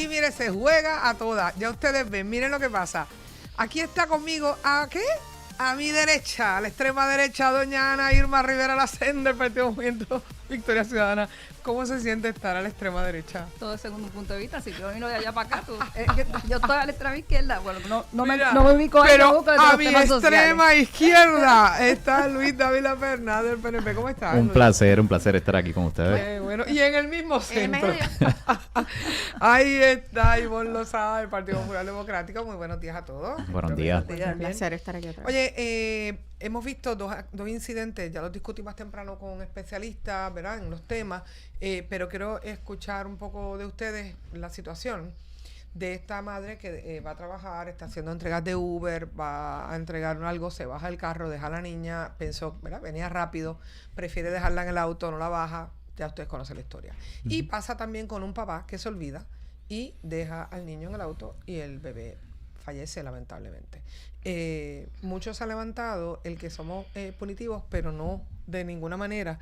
Y mire, se juega a todas. Ya ustedes ven, miren lo que pasa. Aquí está conmigo, ¿a qué? A mi derecha, a la extrema derecha, doña Ana Irma Rivera Lacén del Partido Movimiento Victoria Ciudadana. ¿Cómo se siente estar a la extrema derecha? Todo según un punto de vista. Si yo vino de allá para acá, yo estoy a la extrema izquierda. Bueno, no me ubico ahí. Pero a mi extrema izquierda está Luis Dávila Fernández del PNP. ¿Cómo estás, Un Luis? placer estar aquí con ustedes. Bueno, y en el mismo centro. Ahí está Ivonne Lozada del Partido Popular Democrático. Muy buenos días a todos. Buenos días. Un placer estar aquí otra vez. Oye, hemos visto dos incidentes, ya los discutí más temprano con especialistas, ¿verdad?, en los temas, pero quiero escuchar un poco de ustedes la situación de esta madre que va a trabajar, está haciendo entregas de Uber, va a entregar algo, se baja del carro, deja a la niña, pensó, ¿verdad?, venía rápido, prefiere dejarla en el auto, no la baja, ya ustedes conocen la historia. Y pasa también con un papá que se olvida y deja al niño en el auto y el bebé fallece lamentablemente. Muchos se han levantado el que somos punitivos, pero no de ninguna manera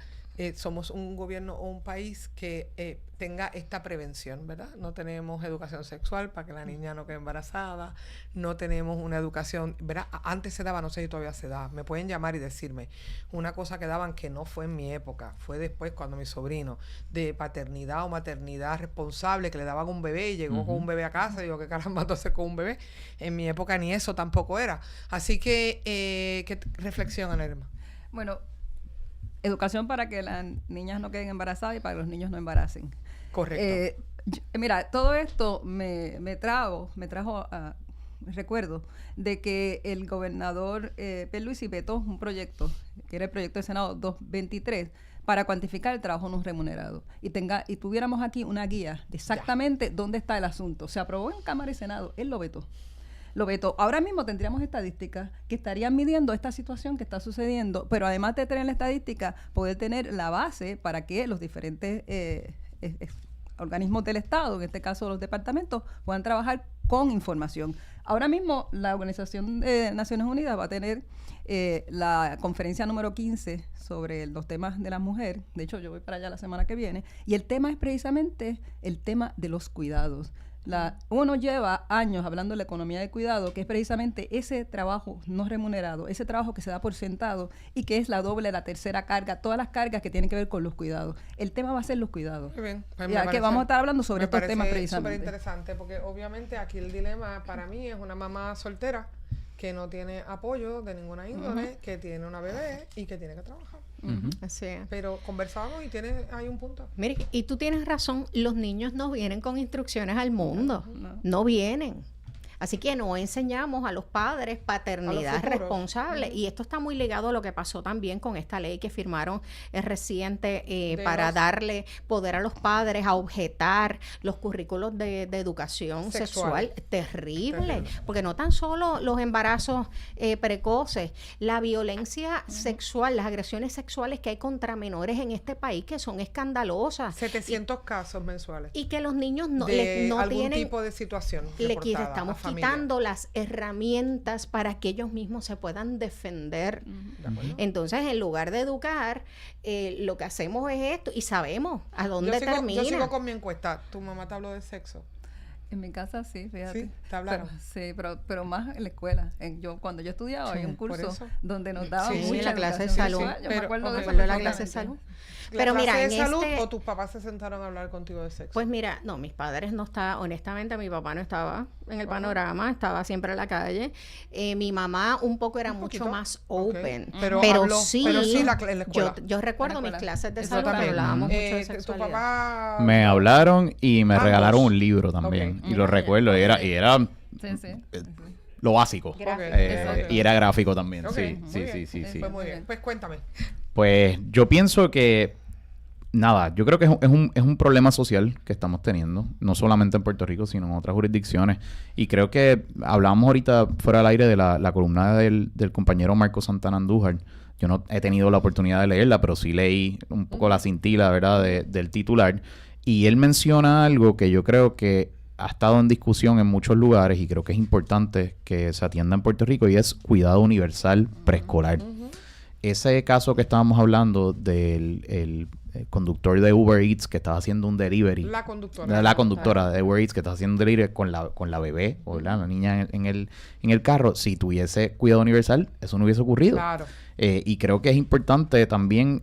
somos un gobierno o un país que tenga esta prevención, ¿verdad? No tenemos educación sexual para que la niña no quede embarazada, no tenemos una educación, ¿verdad? Antes se daba, no sé si todavía se da, me pueden llamar y decirme una cosa que daban que no fue en mi época, fue después cuando mi sobrino, de paternidad o maternidad responsable, que le daban un bebé y llegó con un bebé a casa, y digo, ¿qué caramba tú haces con un bebé? En mi época ni eso tampoco era. Así que, ¿qué reflexión, Ana Irma? Bueno, educación para que las niñas no queden embarazadas y para que los niños no embaracen. Correcto. Mira, todo esto me trajo recuerdo de que el gobernador Pierluisi vetó un proyecto, que era el proyecto de Senado 223, para cuantificar el trabajo no remunerado y tuviéramos aquí una guía de exactamente dónde está el asunto. Se aprobó en Cámara y Senado, él lo vetó. Ahora mismo tendríamos estadísticas que estarían midiendo esta situación que está sucediendo, pero además de tener la estadística, poder tener la base para que los diferentes organismos del Estado, en este caso los departamentos, puedan trabajar con información. Ahora mismo la Organización de Naciones Unidas va a tener la conferencia número 15 sobre los temas de la mujer. De hecho, yo voy para allá la semana que viene. Y el tema es precisamente el tema de los cuidados. Uno lleva años hablando de la economía de cuidado, que es precisamente ese trabajo no remunerado, ese trabajo que se da por sentado y que es la doble, la tercera carga, todas las cargas que tienen que ver con los cuidados. El tema va a ser los cuidados. Muy bien. Que vamos a estar hablando sobre estos temas precisamente. Súper interesante, porque obviamente aquí el dilema para mí es una mamá soltera que no tiene apoyo de ninguna índole, que tiene una bebé y que tiene que trabajar. Así es. Pero conversábamos y hay un punto. Mire, y tú tienes razón, los niños no vienen con instrucciones al mundo, no vienen. Así que no enseñamos a los padres paternidad responsable. Y esto está muy ligado a lo que pasó también con esta ley que firmaron reciente para darle poder a los padres a objetar los currículos de educación sexual. Terrible. Porque no tan solo los embarazos precoces, la violencia sexual, las agresiones sexuales que hay contra menores en este país que son escandalosas. 700 casos mensuales. Y que los niños no algún tienen tipo de situación reportada. Estamos quitando las herramientas para que ellos mismos se puedan defender. Entonces, en lugar de educar, lo que hacemos es esto y sabemos a dónde termina. Yo sigo con mi encuesta. ¿Tu mamá te habló de sexo? En mi casa sí, fíjate. ¿Sí? ¿Te hablaron? Pero más en la escuela. Cuando yo estudiaba había un curso donde nos daban mucha la clase de educación salud. sexual. Yo me acuerdo de la clase de salud. Pero mira, ¿de salud o tus papás se sentaron a hablar contigo de sexo? Pues mira, no, mis padres no estaban, honestamente mi papá no estaba en el panorama, estaba siempre en la calle. Mi mamá un poco era mucho más open, pero sí en la escuela. Yo recuerdo mis clases de salud que hablábamos mucho de sexualidad. ¿Tu papá? Me hablaron y me regalaron un libro también. Y lo recuerdo, y era lo básico. Y era gráfico también. Sí. Pues muy bien. Pues cuéntame. Pues yo pienso que, nada, yo creo que es un problema social que estamos teniendo, no solamente en Puerto Rico, sino en otras jurisdicciones. Y creo que hablábamos ahorita fuera del aire de la columna del compañero Marco Santana Andújar. Yo no he tenido la oportunidad de leerla, pero sí leí un poco la cintila, ¿verdad?, del titular. Y él menciona algo que yo creo que ha estado en discusión en muchos lugares y creo que es importante que se atienda en Puerto Rico, y es cuidado universal preescolar. ese caso que estábamos hablando del el conductor de Uber Eats que estaba haciendo un delivery. La conductora. La conductora de Uber Eats que estaba haciendo un delivery con la bebé, o la niña en el carro. Si tuviese cuidado universal, eso no hubiese ocurrido. Claro. Y creo que es importante también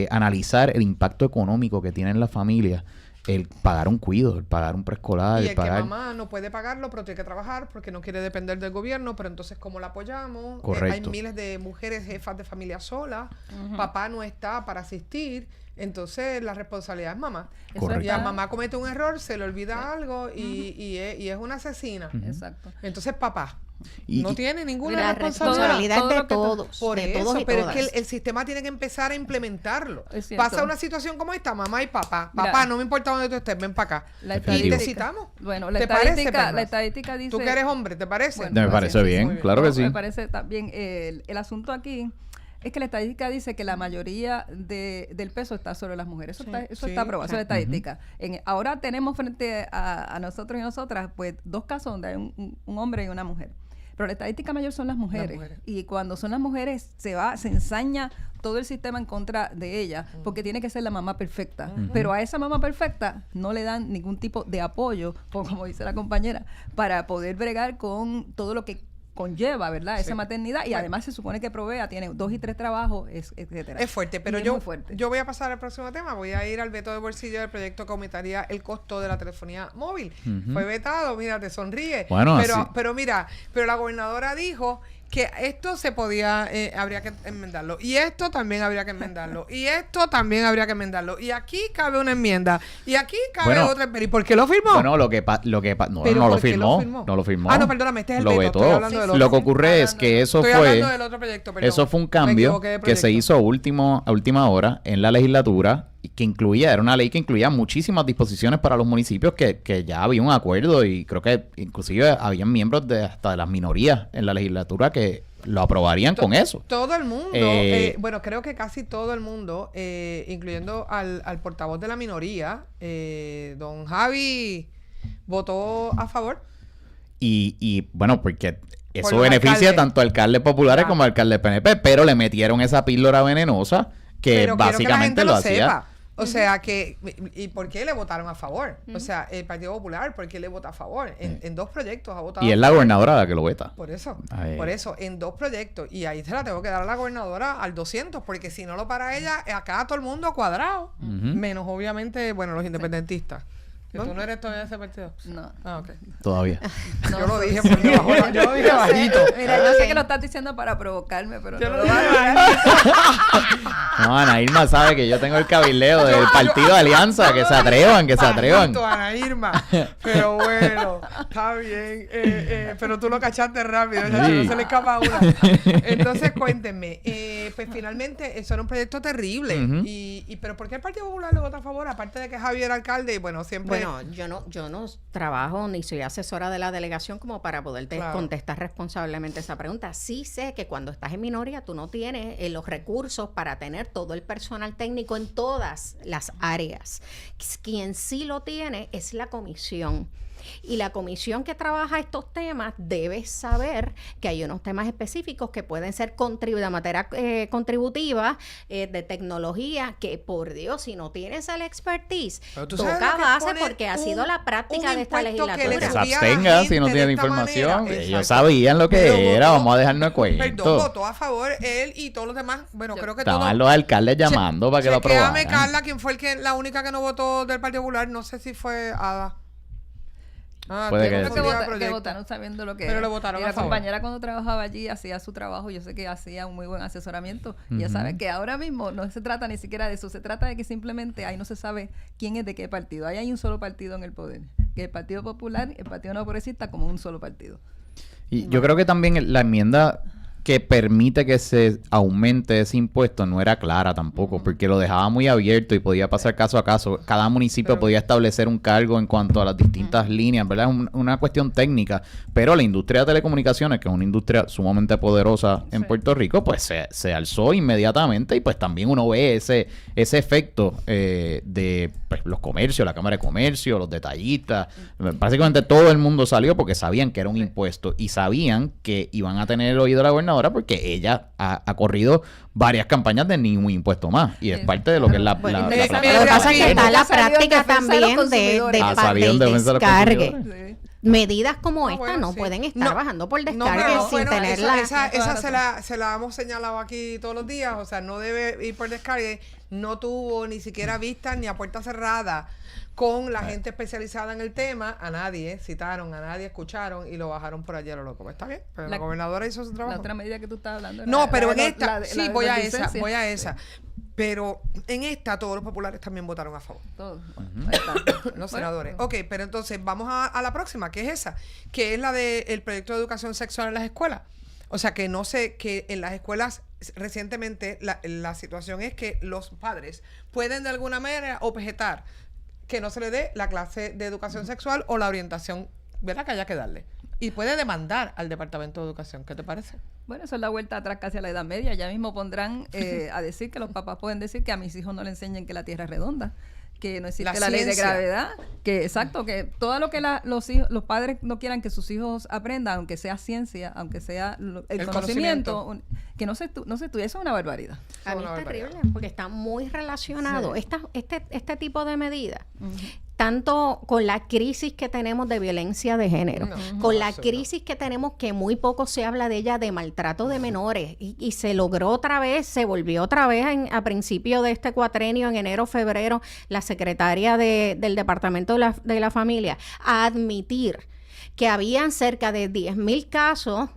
analizar el impacto económico que tiene en la familia el pagar un cuido, el pagar un preescolar, Y el pagar... que mamá no puede pagarlo, pero tiene que trabajar porque no quiere depender del gobierno, pero entonces ¿cómo la apoyamos? Correcto. Hay miles de mujeres jefas de familia solas, papá no está para asistir, entonces la responsabilidad es mamá. Correcto. Y a mamá comete un error, se le olvida algo y es una asesina. Exacto. Entonces papá Y- no tiene ninguna La responsabilidad. responsabilidad todo de lo que todos. Por de eso, todos y pero todas. es que el sistema tiene que empezar a implementarlo. Es cierto. Pasa una situación como esta, mamá y papá. Mira, Papá, no me importa dónde tú estés, ven para acá. La Y Definitivo. te citamos. Bueno, la ¿Te parece, estadística, Pernas? la estadística dice... Tú que eres hombre, ¿te parece? Bueno, Me gracias. parece Muy bien, bien. claro que sí. Me parece también el asunto aquí es que la estadística dice que la mayoría del peso está sobre las mujeres. Eso, Sí, eso sí, está aprobado, eso es claro. estadística. Ahora tenemos frente a nosotros y nosotras, pues, dos casos donde hay un hombre y una mujer. Pero la estadística mayor son las mujeres. mujeres. Y cuando son las mujeres, se ensaña todo el sistema en contra de ella, porque tiene que ser la mamá perfecta. Pero a esa mamá perfecta no le dan ningún tipo de apoyo, como dice la compañera, para poder bregar con todo lo que conlleva, ¿verdad? Sí. Esa maternidad. Y Bueno. además se supone que provea, tiene 2 y 3 trabajos, etcétera. Es fuerte, pero Y es yo, muy fuerte. yo voy a pasar al próximo tema. Voy a ir al veto de bolsillo del proyecto que aumentaría el costo de la telefonía móvil. Fue vetado, mira, te sonríe. Bueno, pero, así- pero mira, pero la gobernadora dijo que esto se podía, habría que enmendarlo. Y esto también habría que enmendarlo. Y esto también habría que enmendarlo. Y aquí cabe una enmienda. Y aquí cabe Bueno, otra. ¿Y por qué lo firmó? Bueno, no, Pero no lo ¿por qué firmó. No lo firmó. Ah, no, perdóname, este es el lo veto. Estoy vetó. hablando del otro. Lo que ocurre es Estoy que eso Estoy fue... hablando del otro proyecto, perdón. Eso fue un Me cambio equivoqué de que se proyecto. hizo a última hora en la legislatura y que incluía, era una ley que incluía muchísimas disposiciones para los municipios que ya había un acuerdo y creo que inclusive habían miembros hasta de las minorías en la legislatura que lo aprobarían con eso. Todo el mundo, bueno, creo que casi todo el mundo, incluyendo al portavoz de la minoría, don Javi, votó a favor. Y bueno, porque eso Por los beneficia alcaldes. tanto a alcaldes populares Ya. como a alcaldes PNP, pero le metieron esa píldora venenosa que Pero quiero que la básicamente gente lo lo hacía. sepa. O sea que, ¿y por qué le votaron a favor? O sea, el Partido Popular, ¿por qué le vota a favor? En 2 proyectos ha votado Y a es la favor. gobernadora la que lo veta. Por eso, Ay. en 2 proyectos. Y ahí se la tengo que dar a la gobernadora al 200, porque si no lo para ella, acá todo el mundo cuadrado. Menos, obviamente, bueno, los independentistas. ¿Que ¿Tú no eres todavía de ese partido? No. Ah, ok. Todavía. Yo lo dije por debajo, yo lo dije Yo sé, bajito. mira, yo sé que lo estás diciendo para provocarme, pero Yo no lo lo dije vas a bajito. No, Ana Irma sabe que yo tengo el cabildeo del partido de Alianza, que se atrevan, que se atrevan. Bajito, Ana Irma. Pero bueno, está bien. Pero tú lo cachaste rápido, ¿verdad? Sí. No se le escapa una. Entonces, cuéntenme. Pues finalmente, eso era un proyecto terrible. Ujú. Pero ¿por qué el Partido Popular le vota a favor? Aparte de que Javier era alcalde y bueno, siempre... Bueno, yo no trabajo ni soy asesora de la delegación como para poderte Claro. contestar responsablemente esa pregunta. Sí sé que cuando estás en minoría tú no tienes los recursos para tener todo el personal técnico en todas las áreas. Quien sí lo tiene es la comisión. Y la comisión que trabaja estos temas debe saber que hay unos temas específicos que pueden ser de materia contributiva, de tecnología, que por Dios, si no tienes el expertise, Pero tú sabes toca lo que base pone porque ha sido la práctica un de esta impuesto que le Que legislatura. se subía a la abstenga si gente no de tiene esta información. manera. Ellos Exacto. sabían lo que Pero era, votó- vamos a dejarnos de Perdón, cuento. votó a favor él y todos los demás. Bueno, creo que Estaban todos. los alcaldes llamando para que lo Chequéame, aprobaran. Carla, quién fue la única que no votó del Partido Popular. No sé si fue Ada. Ah, Puede tengo que Creo sí. confundida el que proyecto. votaron sabiendo lo que Pero era. le votaron Y a la favor. compañera cuando trabajaba allí hacía su trabajo, yo sé que hacía un muy buen asesoramiento. Y ya Ujú. sabe que ahora mismo no se trata ni siquiera de eso, se trata de que simplemente ahí no se sabe quién es de qué partido. Ahí hay un solo partido en el poder, que es el Partido Popular y el Partido No Progresista como un solo partido. Y yo creo que también la enmienda que permite que se aumente ese impuesto no era clara tampoco, porque lo dejaba muy abierto y podía pasar caso a caso. Cada municipio podía establecer un cargo en cuanto a las distintas líneas, ¿verdad? Es una cuestión técnica, pero la industria de telecomunicaciones, que es una industria sumamente poderosa en Puerto Rico, pues se alzó inmediatamente y pues también uno ve ese efecto de pues, los comercios, la Cámara de Comercio, los detallistas. Básicamente todo el mundo salió porque sabían que era un impuesto y sabían que iban a tener el oído de la gobernadora gobernadora porque ella ha corrido varias campañas de ni un impuesto más. Y es parte de lo que es la Lo que plataforma. pasa es que está la práctica también de descargue. Medidas como esta no pueden estar bajando por descargue sin tenerla. Esa se la hemos señalado aquí todos los días. O sea, no debe ir por descargue. No tuvo ni siquiera vistas ni a puerta cerrada con la gente especializada en el tema. A nadie citaron, a nadie escucharon y lo bajaron por allá a lo loco. ¿Está bien? Pero la gobernadora hizo su trabajo. La otra medida que tú estabas hablando. No, pero en esta, sí, voy a esa. Pero en esta todos los populares también votaron a favor. Todos. Ahí está, los senadores. Ok, pero entonces vamos a la próxima, que es esa, que es la del proyecto de educación sexual en las escuelas. O sea, que no sé, que en las escuelas recientemente la situación es que los padres pueden de alguna manera objetar que no se le dé la clase de educación sexual o la orientación, ¿verdad?, que haya que darle. Y puede demandar al Departamento de Educación. ¿Qué te parece? Bueno, eso es la vuelta atrás casi a la Edad Media. Ya mismo pondrán a decir que los papás pueden decir que a mis hijos no le enseñen que la Tierra es redonda, que no existe la ley de gravedad, que exacto, que todo lo que los padres no quieran que sus hijos aprendan, aunque sea ciencia, aunque sea el conocimiento, que no se estudie, eso es una barbaridad. A mí es terrible, porque está muy relacionado este tipo de medidas. Tanto con la crisis que tenemos de violencia de género, con la crisis que tenemos, que muy poco se habla de ella, de maltrato de menores, y se logró otra vez, se volvió otra vez a principio de este cuatrenio, en enero, febrero, la secretaria del Departamento de la Familia, a admitir que habían cerca de 10,000 casos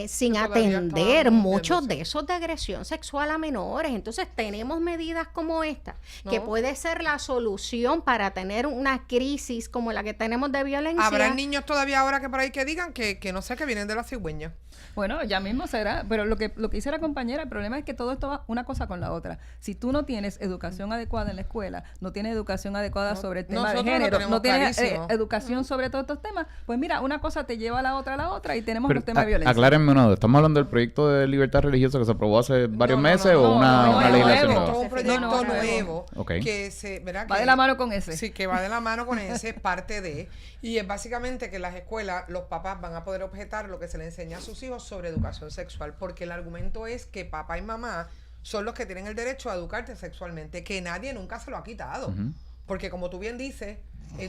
sin atender, muchos de esos de agresión sexual a menores. Entonces tenemos medidas como esta, que puede ser la solución para tener una crisis como la que tenemos de violencia. Habrá niños todavía ahora que por ahí que digan que no sé, que vienen de la cigüeña. Bueno, ya mismo será, pero lo que dice la compañera, el problema es que todo esto va una cosa con la otra. Si tú no tienes educación adecuada en la escuela, no tienes educación adecuada sobre el tema de género, no tienes educación sobre todos estos temas, pues mira, una cosa te lleva a la otra y tenemos los temas de violencia. Aclárenme una duda, ¿estamos hablando del proyecto de libertad religiosa que se aprobó hace varios meses o una legislación nueva? Es un proyecto nuevo que va de la mano con ese. Sí, que va de la mano con ese, parte de, y es básicamente que en las escuelas los papás van a poder objetar lo que se le enseña a sus hijos sobre educación sexual, porque el argumento es que papá y mamá son los que tienen el derecho a educarte sexualmente, que nadie nunca se lo ha quitado. Porque como tú bien dices,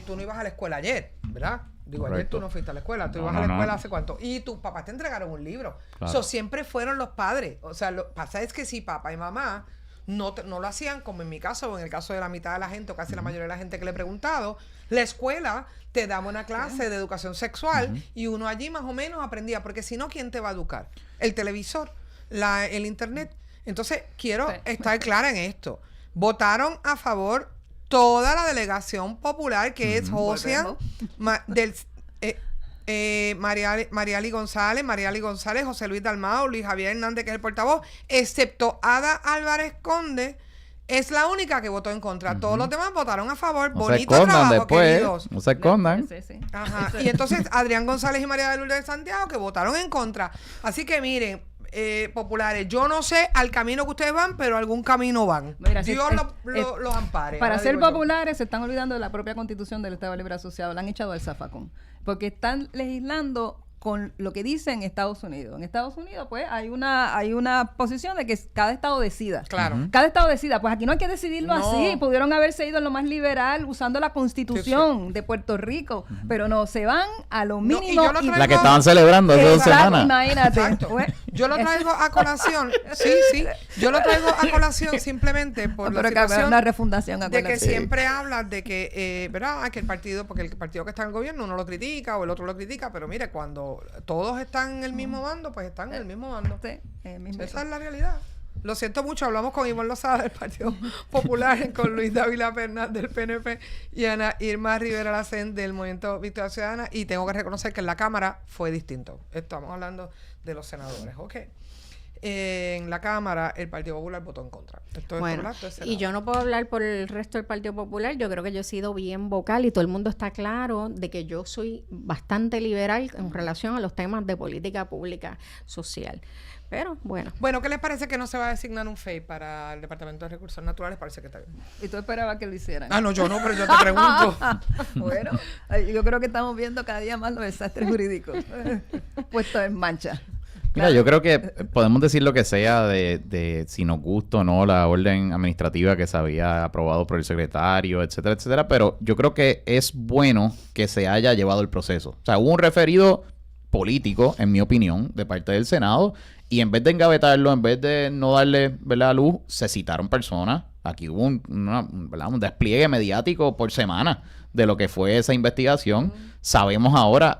tú no ibas a la escuela ayer, ¿verdad? Digo, ayer tú no fuiste a la escuela, tú ibas a la escuela hace cuánto. Y tus papás te entregaron un libro. Claro. Siempre fueron los padres. O sea, lo que pasa es que si papá y mamá no lo hacían, como en mi caso o en el caso de la mitad de la gente o casi la mayoría de la gente que le he preguntado, la escuela te daba una clase de educación sexual y uno allí más o menos aprendía, porque si no, ¿quién te va a educar? El televisor, el internet. Entonces, quiero estar clara en esto. Votaron a favor toda la delegación popular, que es Josian, Mariali González, José Luis Dalmau, Luis Javier Hernández, que es el portavoz, excepto Ada Álvarez Conde, es la única que votó en contra. Todos los demás votaron a favor. Bonito trabajo, queridos. No se escondan. Sí. Ajá. Y entonces Adrián González y María de Lourdes de Santiago, que votaron en contra. Así que miren, populares, yo no sé al camino que ustedes van, pero algún camino van. Mira, Dios los ampare. Para ser populares se están olvidando de la propia Constitución del Estado Libre Asociado, la han echado al zafacón, porque están legislando con lo que dice en Estados Unidos. En Estados Unidos, pues, hay una posición de que cada estado decida. Claro. Cada estado decida. Pues aquí no hay que decidirlo así. Pudieron haberse ido en lo más liberal usando la Constitución de Puerto Rico, pero no, se van a lo mínimo. La que estaban celebrando hace 2 semanas. Imagínate. Pues, yo lo traigo a colación. Sí. Yo lo traigo a colación simplemente por la situación una refundación de que siempre hablas de que, ¿verdad? Que el partido, porque el partido que está en el gobierno uno lo critica o el otro lo critica, pero mire, cuando todos están en el mismo bando, pues están en el mismo bando. Sí, esa es la realidad. Lo siento mucho, hablamos con Ivonne Lozada del Partido Popular, con Luis Dávila Pernas del PNP y Ana Irma Rivera Lacén del Movimiento Victoria Ciudadana, y tengo que reconocer que en la Cámara fue distinto. Estamos hablando de los senadores, ¿ok? En la Cámara el Partido Popular votó en contra. Y yo no puedo hablar por el resto del Partido Popular. Yo creo que yo he sido bien vocal y todo el mundo está claro de que yo soy bastante liberal en relación a los temas de política pública social. Pero bueno. Bueno, ¿qué les parece que no se va a designar un FEI para el Departamento de Recursos Naturales? Parece que está bien. ¿Y tú esperabas que lo hicieran? No, yo no, pero yo te pregunto. Bueno, yo creo que estamos viendo cada día más los desastres jurídicos puestos en marcha. Mira, yo creo que podemos decir lo que sea de si nos gusta o no la orden administrativa que se había aprobado por el secretario, etcétera, etcétera, pero yo creo que es bueno que se haya llevado el proceso. O sea, hubo un referido político, en mi opinión, de parte del Senado, y en vez de engavetarlo, en vez de no darle, ¿verdad?, luz, se citaron personas. Aquí hubo un despliegue mediático por semana de lo que fue esa investigación. Sabemos ahora,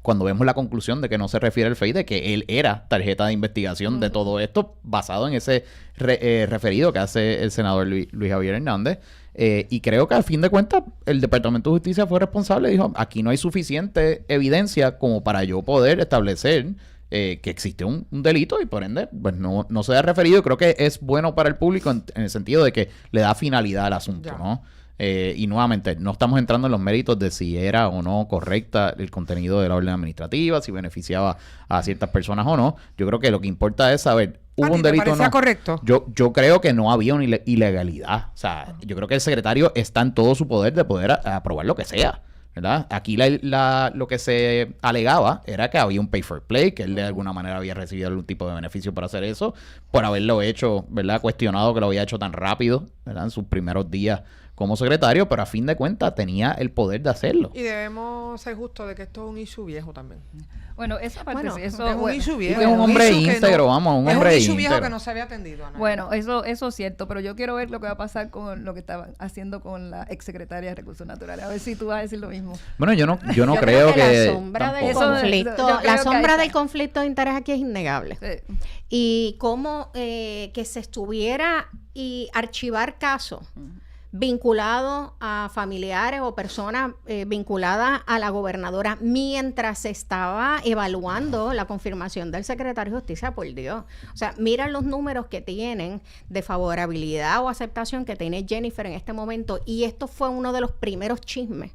cuando vemos la conclusión de que no se refiere al FEI, de que él era tarjeta de investigación de todo esto, basado en ese referido que hace el senador Luis Javier Hernández. Y creo que al fin de cuentas el Departamento de Justicia fue responsable y dijo, aquí no hay suficiente evidencia como para yo poder establecer que existe un delito y por ende pues no se ha referido. Creo que es bueno para el público en el sentido de que le da finalidad al asunto, ¿no? Y nuevamente, no estamos entrando en los méritos de si era o no correcta el contenido de la orden administrativa, si beneficiaba a ciertas personas o no. Yo creo que lo que importa es saber, ¿hubo un delito o no? ¿Correcto? Yo creo que no había una ilegalidad. O sea, yo creo que el secretario está en todo su poder de poder aprobar lo que sea, ¿verdad? Aquí lo que se alegaba era que había un pay for play, que él de alguna manera había recibido algún tipo de beneficio para hacer eso, por haberlo hecho, ¿verdad? Cuestionado que lo había hecho tan rápido, ¿verdad? En sus primeros días como secretario, pero a fin de cuentas tenía el poder de hacerlo. Y debemos ser justos de que esto es un issue viejo también. Bueno, esa parte sí, eso es un issue viejo. Es un hombre íntegro, vamos, un hombre íntegro. Es un issue viejo que no se había atendido, Ana. Bueno, eso es cierto, pero yo quiero ver lo que va a pasar con lo que estaban haciendo con la exsecretaria de Recursos Naturales. A ver si tú vas a decir lo mismo. Bueno, yo no creo que la sombra del conflicto, del conflicto de interés aquí es innegable. Sí. Y cómo que se estuviera y archivar casos vinculados a familiares o personas vinculadas a la gobernadora mientras se estaba evaluando la confirmación del secretario de Justicia, por Dios. O sea, mira los números que tienen de favorabilidad o aceptación que tiene Jennifer en este momento, y esto fue uno de los primeros chismes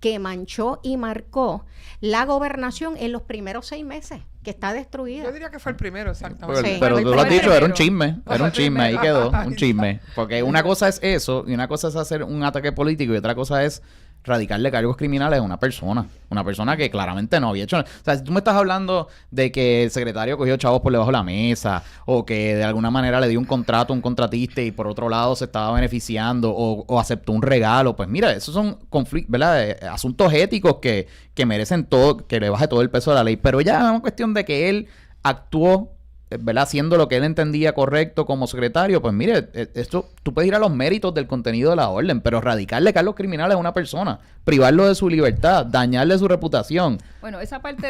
que manchó y marcó la gobernación en los primeros 6 meses, que está destruida. Yo diría que fue el primero, exactamente. Sí. Pero tú lo has dicho, era un chisme, ahí quedó, un chisme. Porque una cosa es eso, y una cosa es hacer un ataque político, y otra cosa es radicarle cargos criminales a una persona que claramente no había hecho. O sea, si tú me estás hablando de que el secretario cogió chavos por debajo de la mesa, o que de alguna manera le dio un contrato a un contratista y por otro lado se estaba beneficiando, o aceptó un regalo, pues mira, esos son conflictos, ¿verdad? Asuntos éticos que merecen todo, que le baje todo el peso de la ley. Pero ya es una cuestión de que él actuó, ¿verdad?, haciendo lo que él entendía correcto como secretario. Pues mire, esto, tú puedes ir a los méritos del contenido de la orden, pero radicarle cargos criminales a una persona, privarlo de su libertad, dañarle su reputación. Bueno, esa parte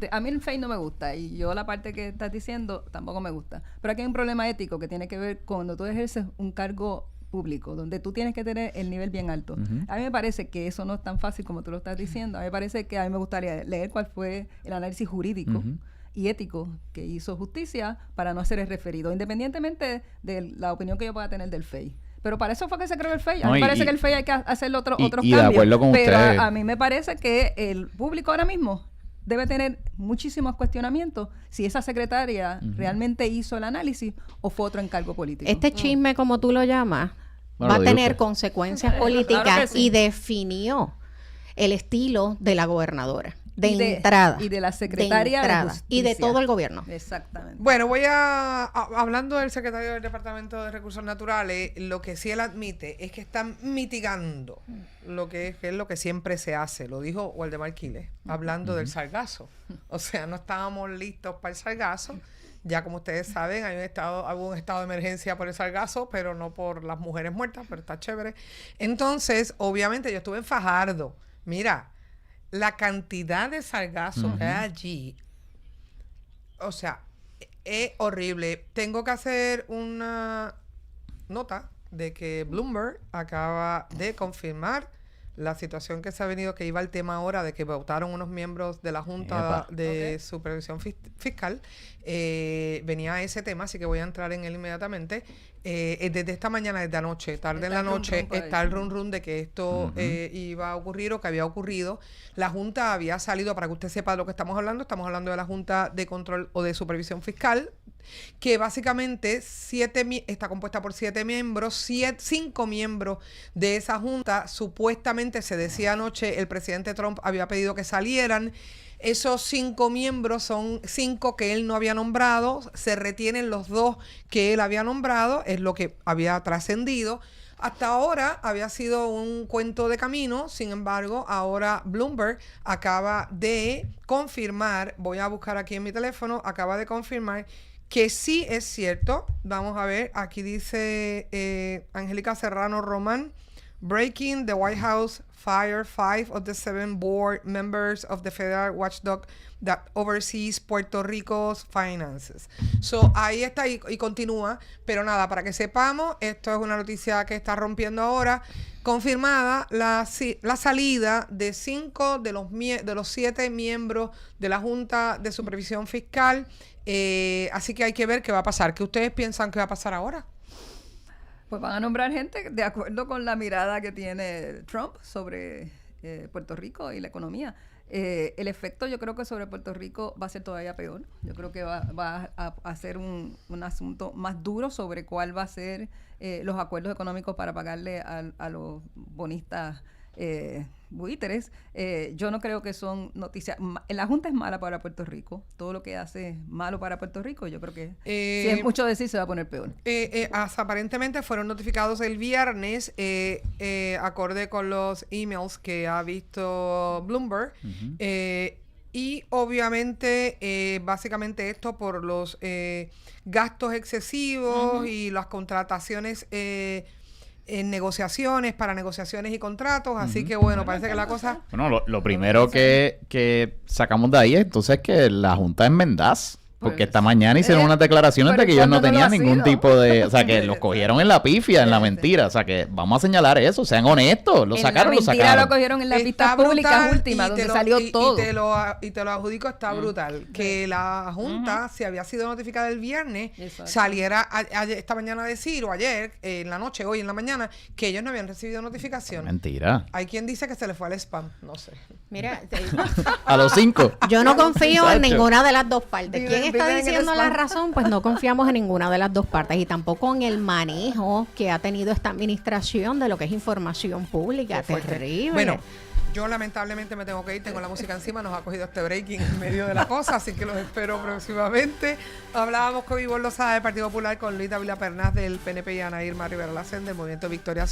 a mí el FEI no me gusta, y yo la parte que estás diciendo tampoco me gusta. Pero aquí hay un problema ético que tiene que ver con cuando tú ejerces un cargo público, donde tú tienes que tener el nivel bien alto. A mí me parece que eso no es tan fácil como tú lo estás diciendo. A mí me parece que a mí me gustaría leer cuál fue el análisis jurídico y ético que hizo justicia para no hacer el referido, independientemente de la opinión que yo pueda tener del FEI. Pero para eso fue que se creó el FEI. A mí me parece que el FEI hay que hacerle otros cambios. De acuerdo con pero ustedes. A mí me parece que el público ahora mismo debe tener muchísimos cuestionamientos si esa secretaria realmente hizo el análisis o fue otro encargo político. Este chisme, como tú lo llamas, va a tener consecuencias políticas, claro, y definió el estilo de la gobernadora. Entrada. Y de la secretaria de Justicia. Y de todo el gobierno. Exactamente. Bueno, hablando del secretario del Departamento de Recursos Naturales, lo que sí él admite es que están mitigando lo que es lo que siempre se hace. Lo dijo Waldemar Quiles, hablando del sargazo. O sea, no estábamos listos para el sargazo. Ya como ustedes saben, hubo un estado de emergencia por el sargazo, pero no por las mujeres muertas, pero está chévere. Entonces, obviamente, yo estuve en Fajardo. Mira, la cantidad de sargazo que hay allí, o sea, es horrible. Tengo que hacer una nota de que Bloomberg acaba de confirmar la situación que se ha venido, que iba al tema ahora de que votaron unos miembros de la Junta de Supervisión Fiscal. Venía ese tema, así que voy a entrar en él inmediatamente. Desde esta mañana, desde anoche, tarde en la noche, está el run de que esto iba a ocurrir o que había ocurrido. La Junta había salido, para que usted sepa de lo que estamos hablando de la Junta de Control o de Supervisión Fiscal, que básicamente está compuesta por 7 miembros, 5 miembros de esa junta. Supuestamente, se decía anoche, el presidente Trump había pedido que salieran. Esos 5 miembros son 5 que él no había nombrado, se retienen los 2 que él había nombrado, es lo que había trascendido. Hasta ahora había sido un cuento de camino, sin embargo, ahora Bloomberg acaba de confirmar, voy a buscar aquí en mi teléfono, acaba de confirmar que sí es cierto. Vamos a ver, aquí dice Angélica Serrano Román, breaking, the White House fired 5 of the 7 board members of the federal watchdog that oversees Puerto Rico's finances. So, ahí está y continúa, pero nada, para que sepamos, esto es una noticia que está rompiendo ahora, confirmada la salida de 5 de los 7 miembros de la Junta de Supervisión Fiscal, así que hay que ver qué va a pasar. ¿Qué ustedes piensan que va a pasar ahora? Pues van a nombrar gente de acuerdo con la mirada que tiene Trump sobre Puerto Rico y la economía. El efecto yo creo que sobre Puerto Rico va a ser todavía peor. Yo creo que va a ser un asunto más duro sobre cuál va a ser los acuerdos económicos para pagarle a los bonistas buitres. Yo no creo que son noticias. La Junta es mala para Puerto Rico. Todo lo que hace es malo para Puerto Rico. Yo creo que si es mucho decir, se va a poner peor. Aparentemente fueron notificados el viernes, acorde con los emails que ha visto Bloomberg. Y obviamente, básicamente esto por los gastos excesivos y las contrataciones en negociaciones, para negociaciones y contratos, así que bueno, parece que la cosa... Bueno, lo primero que sacamos de ahí es entonces que la Junta es mendaz, porque esta mañana hicieron unas declaraciones de que ellos no tenían ningún tipo de... O sea, que los cogieron en la pifia, en la mentira, o sea, que vamos a señalar eso, sean honestos, lo sacaron. Lo cogieron en las vistas públicas últimas, donde salió todo. Y te lo adjudico, está brutal. Que la Junta, si había sido notificada el viernes, saliera esta mañana a decir, o ayer, en la noche, hoy en la mañana, que ellos no habían recibido notificación. Mentira. Hay quien dice que se le fue al spam, no sé. Mira, a los 5. Yo no confío en ninguna de las dos partes. ¿Quién está diciendo la razón? Pues no confiamos en ninguna de las dos partes y tampoco en el manejo que ha tenido esta administración de lo que es información pública. Terrible. Bueno, yo lamentablemente me tengo que ir, tengo la música encima, nos ha cogido este breaking en medio de la cosa, así que los espero próximamente. Hablábamos con Ivonne Lozada del Partido Popular, con Luis Dávila Pernas del PNP y Anaír Rivera Lacén del Movimiento Victoria